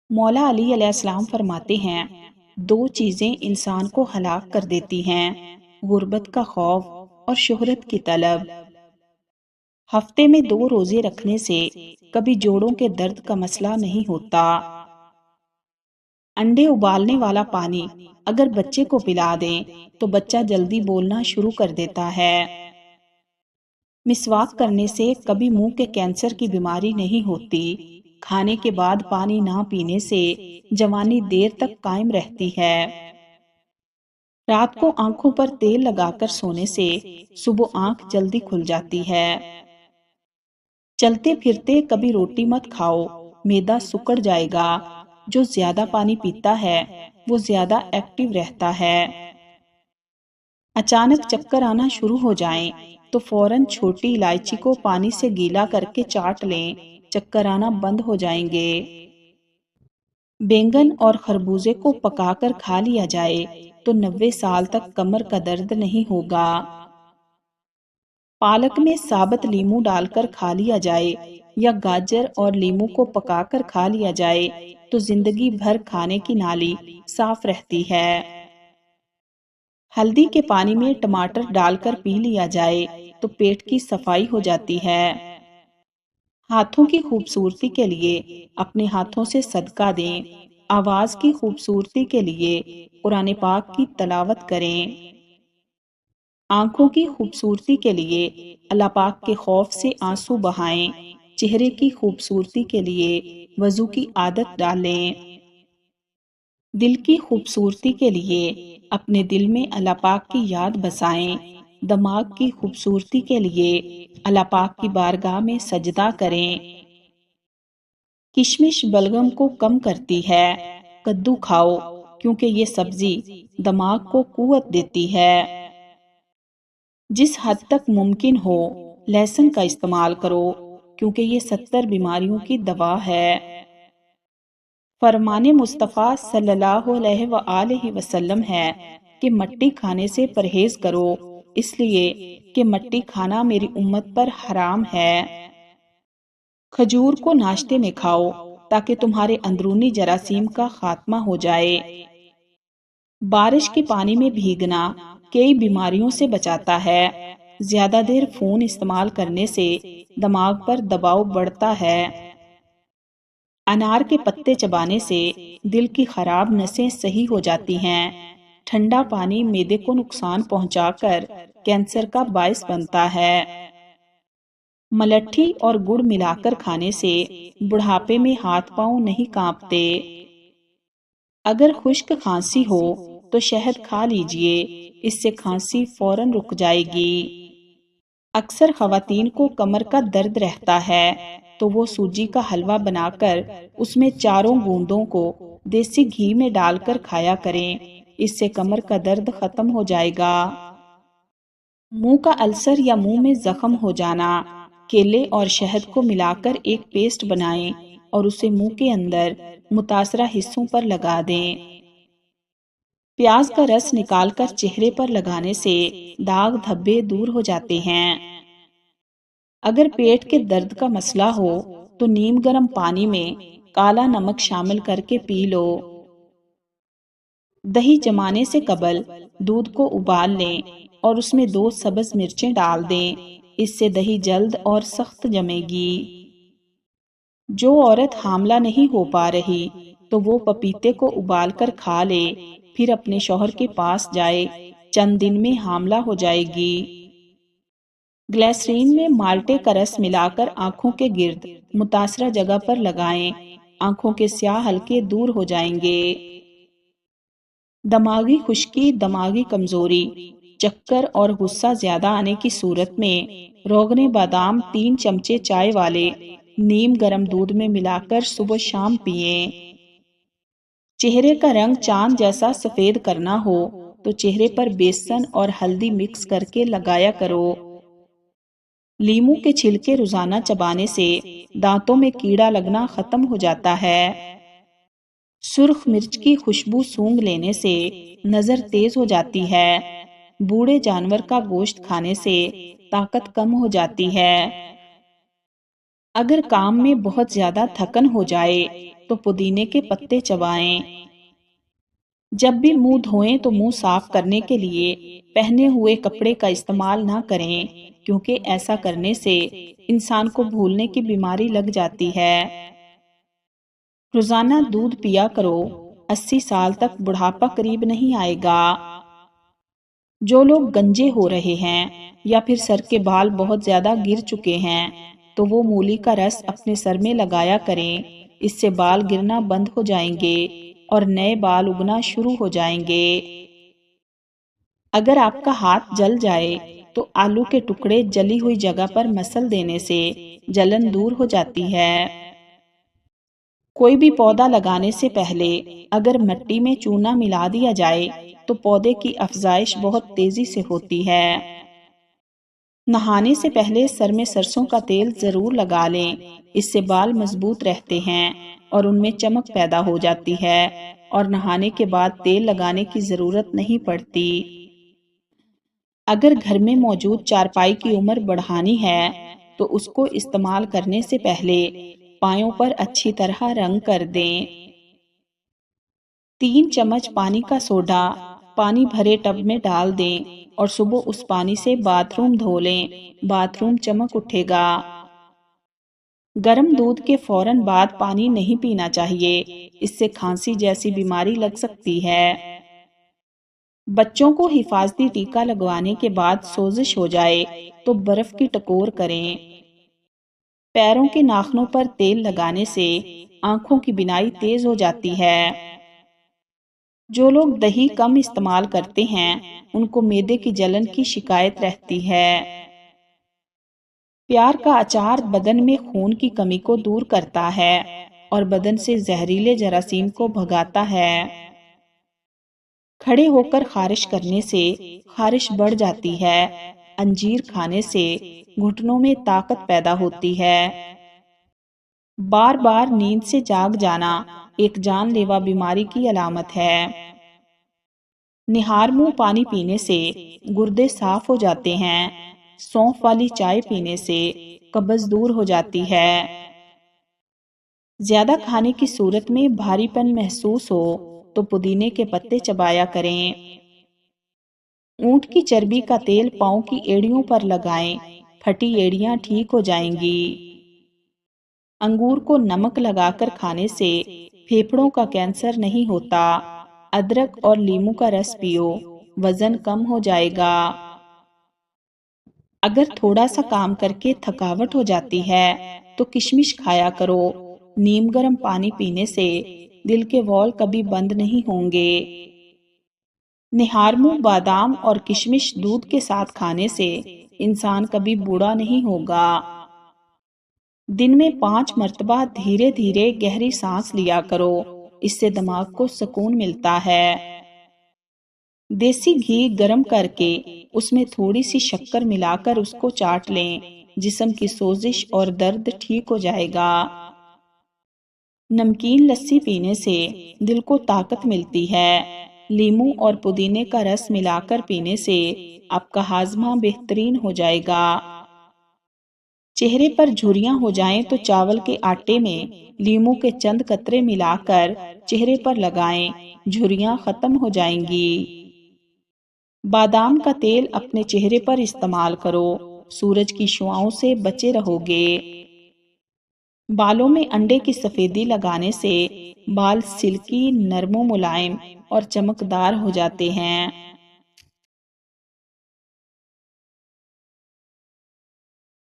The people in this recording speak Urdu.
مولا علی علیہ السلام فرماتے ہیں، دو چیزیں انسان کو ہلاک کر دیتی ہیں، غربت کا خوف اور شہرت کی طلب۔ ہفتے میں 2 روزے رکھنے سے کبھی جوڑوں کے درد کا مسئلہ نہیں ہوتا۔ انڈے ابالنے والا پانی اگر بچے کو پلا دیں تو بچہ جلدی بولنا شروع کر دیتا ہے۔ مسواک کرنے سے کبھی منہ کے کینسر کی بیماری نہیں ہوتی۔ کھانے کے بعد پانی نہ پینے سے جوانی دیر تک قائم رہتی ہے۔ رات کو آنکھوں پر تیل لگا کر سونے سے صبح آنکھ جلدی کھل جاتی ہے۔ چلتے پھرتے کبھی روٹی مت کھاؤ، معدہ سکڑ جائے گا۔ جو زیادہ پانی پیتا ہے وہ زیادہ ایکٹیو رہتا ہے۔ اچانک چکر آنا شروع ہو جائیں تو فوراً چھوٹی الائچی کو پانی سے گیلا کر کے چاٹ لیں، چکر آنا بند ہو جائیں گے۔ بینگن اور خربوزے کو پکا کر کھا لیا جائے تو 90 سال تک کمر کا درد نہیں ہوگا۔ پالک میں ثابت لیموں ڈال کر کھا لیا جائے یا گاجر اور لیموں کو پکا کر کھا لیا جائے تو زندگی بھر کھانے کی نالی صاف رہتی ہے۔ ہلدی کے پانی میں ٹماٹر ڈال کر پی لیا جائے تو پیٹ کی صفائی ہو جاتی ہے۔ ہاتھوں کی خوبصورتی کے لیے اپنے ہاتھوں سے صدقہ دیں، آواز کی خوبصورتی کے لیے قرآن پاک کی تلاوت کریں، آنکھوں کی خوبصورتی کے لیے اللہ پاک کے خوف سے آنسو بہائیں، چہرے کی خوبصورتی کے لیے وضو کی عادت ڈالیں، دل کی خوبصورتی کے لیے اپنے دل میں اللہ پاک کی یاد بسائیں، دماغ کی خوبصورتی کے لیے اللہ پاک کی بارگاہ میں سجدہ کریں۔ کشمش بلغم کو کم کرتی ہے، کدو کھاؤ کیونکہ یہ سبزی دماغ کو قوت دیتی ہے۔ جس حد تک ممکن ہو لہسن کا استعمال کرو کیونکہ یہ 70 بیماریوں کی دوا ہے۔ فرمان مصطفیٰ صلی اللہ علیہ وآلہ وسلم ہے کہ مٹی کھانے سے پرہیز کرو، اس لیے کہ مٹی کھانا میری امت پر حرام ہے۔ کھجور کو ناشتے میں کھاؤ تاکہ تمہارے اندرونی جراثیم کا خاتمہ ہو جائے۔ بارش کے پانی میں بھیگنا کئی بیماریوں سے بچاتا ہے۔ زیادہ دیر فون استعمال کرنے سے دماغ پر دباؤ بڑھتا ہے۔ انار کے پتے چبانے سے دل کی خراب نسیں صحیح ہو جاتی ہیں۔ ٹھنڈا پانی معدے کو نقصان پہنچا کر کینسر کا باعث بنتا ہے۔ ملٹھی اور گڑ ملا کر کھانے سے بڑھاپے میں ہاتھ پاؤں نہیں کانپتے۔ اگر خشک کھانسی ہو تو شہد کھا لیجئے، اس سے کھانسی فوراً رک جائے گی۔ اکثر خواتین کو کمر کا درد رہتا ہے تو وہ سوجی کا حلوہ بنا کر اس میں چاروں گوندوں کو دیسی گھی میں ڈال کر کھایا کریں، اس سے کمر کا درد ختم ہو جائے گا۔ منہ کا السر یا منہ میں زخم ہو جانا، کیلے اور شہد کو ملا کر ایک پیسٹ بنائیں اور اسے منہ کے اندر متاثرہ حصوں پر لگا دیں۔ پیاز کا رس نکال کر چہرے پر لگانے سے داغ دھبے دور ہو جاتے ہیں۔ اگر پیٹ کے درد کا مسئلہ ہو تو نیم گرم پانی میں کالا نمک شامل کر کے پی لو۔ دہی جمانے سے قبل دودھ کو ابال لیں اور اس میں 2 سبز مرچیں ڈال دیں، اس سے دہی جلد اور سخت جمے گی۔ جو عورت حاملہ نہیں ہو پا رہی تو وہ پپیتے کو ابال کر کھا لے، پھر اپنے شوہر کے پاس جائے، چند دن میں حاملہ ہو جائے گی۔ گلیسرین میں مالٹے کا رس ملا کر آنکھوں کے گرد متاثرہ جگہ پر لگائیں، آنکھوں کے سیاہ حلقے دور ہو جائیں گے۔ دماغی خشکی، دماغی کمزوری، چکر اور غصہ زیادہ آنے کی صورت میں روغن بادام 3 چمچے چائے والے نیم گرم دودھ میں ملا کر صبح شام پئیں۔ چہرے کا رنگ چاند جیسا سفید کرنا ہو تو چہرے پر بیسن اور ہلدی مکس کر کے لگایا کرو۔ لیموں کے چھلکے روزانہ چبانے سے دانتوں میں کیڑا لگنا ختم ہو جاتا ہے۔ سرخ مرچ کی خوشبو سونگھ لینے سے نظر تیز ہو جاتی ہے۔ بوڑھے جانور کا گوشت کھانے سے طاقت کم ہو جاتی ہے۔ اگر کام میں بہت زیادہ تھکن ہو جائے تو پودینے کے پتے چبائیں۔ جب بھی منہ دھوئیں تو منہ صاف کرنے کے لیے پہنے ہوئے کپڑے کا استعمال نہ کریں، کیونکہ ایسا کرنے سے انسان کو بھولنے کی بیماری لگ جاتی ہے۔ روزانہ دودھ پیا کرو، 80 سال تک بڑھاپا قریب نہیں آئے گا۔ جو لوگ گنجے ہو رہے ہیں یا پھر سر کے بال بہت زیادہ گر چکے ہیں تو وہ مولی کا رس اپنے سر میں لگایا کریں، اس سے بال گرنا بند ہو جائیں گے اور نئے بال اگنا شروع ہو جائیں گے۔ اگر آپ کا ہاتھ جل جائے تو آلو کے ٹکڑے جلی ہوئی جگہ پر مسل دینے سے جلن دور ہو جاتی ہے۔ کوئی بھی پودا لگانے سے پہلے اگر مٹی میں چونا ملا دیا جائے تو پودے کی افزائش بہت تیزی سے ہوتی ہے۔ نہانے سے پہلے سر میں سرسوں کا تیل ضرور لگا لیں، اس سے بال مضبوط رہتے ہیں اور ان میں چمک پیدا ہو جاتی ہے، اور نہانے کے بعد تیل لگانے کی ضرورت نہیں پڑتی۔ اگر گھر میں موجود چارپائی کی عمر بڑھانی ہے تو اس کو استعمال کرنے سے پہلے پایوں پر اچھی طرح رنگ کر دیں۔ 3 چمچ پانی کا سوڈا پانی بھرے ٹب میں ڈال دیں اور صبح اس پانی سے باتھ روم دھو لیں، باتھ روم چمک اٹھے گا۔ گرم دودھ کے فوراً بعد پانی نہیں پینا چاہیے، اس سے کھانسی جیسی بیماری لگ سکتی ہے۔ بچوں کو حفاظتی ٹیکہ لگوانے کے بعد سوزش ہو جائے تو برف کی ٹکور کریں۔ پیروں کے ناخنوں پر تیل لگانے سے آنکھوں کی بینائی تیز ہو جاتی ہے۔ جو لوگ دہی کم استعمال کرتے ہیں ان کو معدے کی جلن کی شکایت رہتی ہے۔ پیار کا اچار بدن میں خون کی کمی کو دور کرتا ہے اور بدن سے زہریلے جراثیم کو بھگاتا ہے۔ کھڑے ہو کر خارش کرنے سے خارش بڑھ جاتی ہے۔ انجیر کھانے سے گھٹنوں میں طاقت پیدا ہوتی ہے۔ بار بار نیند سے جاگ جانا ایک جان لیوا بیماری کی علامت ہے۔ نہار منہ پانی پینے سے گردے صاف ہو جاتے ہیں۔ سونف والی چائے پینے سے قبض دور ہو جاتی ہے۔ زیادہ کھانے کی صورت میں بھاری پن محسوس ہو تو پودینے کے پتے چبایا کریں۔ اونٹ کی چربی کا تیل پاؤں کی ایڑیوں پر لگائیں، پھٹی ایڑیاں ٹھیک ہو جائیں گی۔ انگور کو نمک لگا کر کھانے سے پھیپھڑوں کا کینسر نہیں ہوتا۔ ادرک اور لیموں کا رس پیو، وزن کم ہو جائے گا۔ اگر تھوڑا سا کام کر کے تھکاوٹ ہو جاتی ہے تو کشمش کھایا کرو، نیم گرم پانی پینے سے دل کے وال کبھی بند نہیں ہوں گے۔ نہار منہ بادام اور کشمش دودھ کے ساتھ کھانے سے انسان کبھی بوڑھا نہیں ہوگا۔ دن میں 5 مرتبہ دھیرے دھیرے گہری سانس لیا کرو، اس سے دماغ کو سکون ملتا ہے۔ دیسی گھی گرم کر کے اس میں تھوڑی سی شکر ملا کر اس کو چاٹ لیں، جسم کی سوزش اور درد ٹھیک ہو جائے گا۔ نمکین لسی پینے سے دل کو طاقت ملتی ہے۔ لیموں اور پودینے کا رس ملا کر پینے سے آپ کا ہاضمہ بہترین ہو جائے گا۔ چہرے پر جھریاں ہو جائیں تو چاول کے آٹے میں لیموں کے چند قطرے ملا کر چہرے پر لگائیں، جھریاں ختم ہو جائیں گی۔ بادام کا تیل اپنے چہرے پر استعمال کرو، سورج کی شعاؤں سے بچے رہو گے۔ بالوں میں انڈے کی سفیدی لگانے سے بال سلکی، نرم و ملائم اور چمکدار ہو جاتے ہیں۔